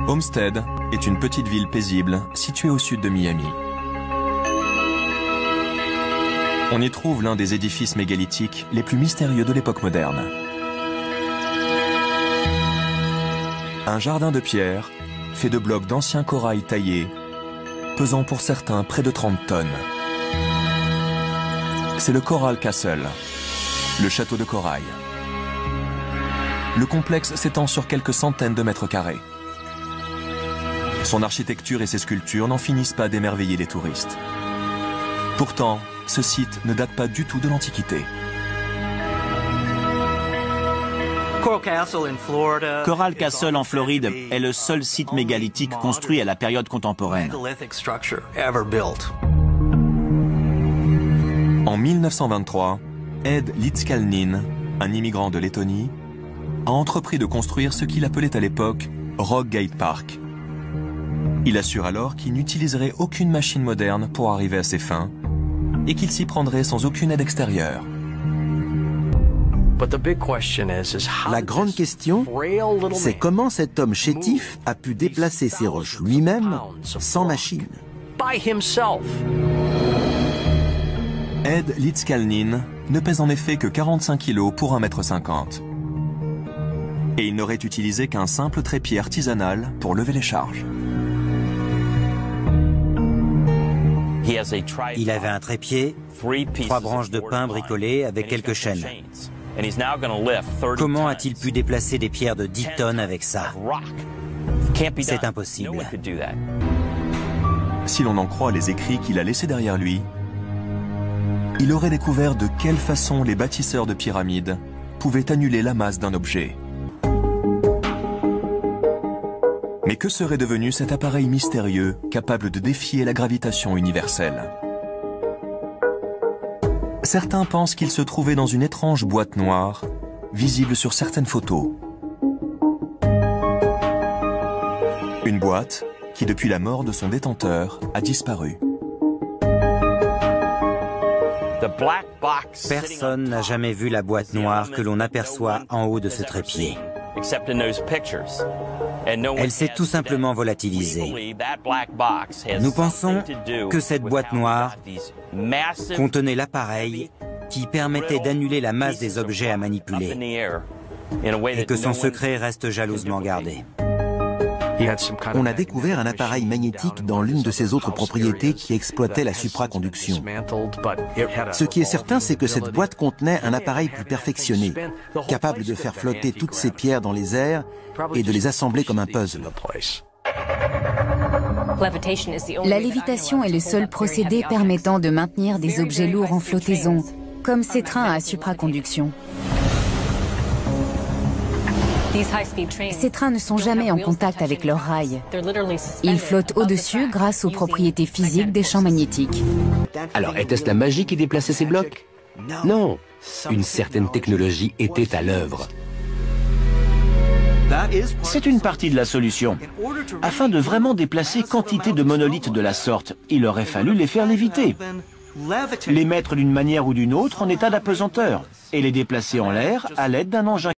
Homestead est une petite ville paisible située au sud de Miami. On y trouve l'un des édifices mégalithiques les plus mystérieux de l'époque moderne. Un jardin de pierre fait de blocs d'anciens corail taillés, pesant pour certains près de 30 tonnes. C'est le Coral Castle, le château de corail. Le complexe s'étend sur quelques centaines de mètres carrés. Son architecture et ses sculptures n'en finissent pas d'émerveiller les touristes. Pourtant, ce site ne date pas du tout de l'Antiquité. Coral Castle en Floride est le seul site mégalithique construit à la période contemporaine. En 1923, Ed Litzkalnin, un immigrant de Lettonie, a entrepris de construire ce qu'il appelait à l'époque Rock Gate Park. Il assure alors qu'il n'utiliserait aucune machine moderne pour arriver à ses fins et qu'il s'y prendrait sans aucune aide extérieure. La grande question, c'est comment cet homme chétif a pu déplacer ces roches lui-même, sans machine. Ed Litzkalnin ne pèse en effet que 45 kg pour 1,50 m. Et il n'aurait utilisé qu'un simple trépied artisanal pour lever les charges. Il avait un trépied, 3 branches de pin bricolées avec quelques chaînes. Comment a-t-il pu déplacer des pierres de 10 tonnes avec ça? C'est impossible. Si l'on en croit les écrits qu'il a laissés derrière lui, il aurait découvert de quelle façon les bâtisseurs de pyramides pouvaient annuler la masse d'un objet. Mais que serait devenu cet appareil mystérieux capable de défier la gravitation universelle? Certains pensent qu'il se trouvait dans une étrange boîte noire, visible sur certaines photos. Une boîte qui, depuis la mort de son détenteur, a disparu. Personne n'a jamais vu la boîte noire que l'on aperçoit en haut de ce trépied. Elle s'est tout simplement volatilisée. Nous pensons que cette boîte noire contenait l'appareil qui permettait d'annuler la masse des objets à manipuler et que son secret reste jalousement gardé. On a découvert un appareil magnétique dans l'une de ses autres propriétés qui exploitait la supraconduction. Ce qui est certain, c'est que cette boîte contenait un appareil plus perfectionné, capable de faire flotter toutes ces pierres dans les airs et de les assembler comme un puzzle. La lévitation est le seul procédé permettant de maintenir des objets lourds en flottaison, comme ces trains à supraconduction. Ces trains ne sont jamais en contact avec leurs rails. Ils flottent au-dessus grâce aux propriétés physiques des champs magnétiques. Alors, était-ce la magie qui déplaçait ces blocs? Non, une certaine technologie était à l'œuvre. C'est une partie de la solution. Afin de vraiment déplacer quantité de monolithes de la sorte, il aurait fallu les faire léviter. Les mettre d'une manière ou d'une autre en état d'apesanteur et les déplacer en l'air à l'aide d'un engin.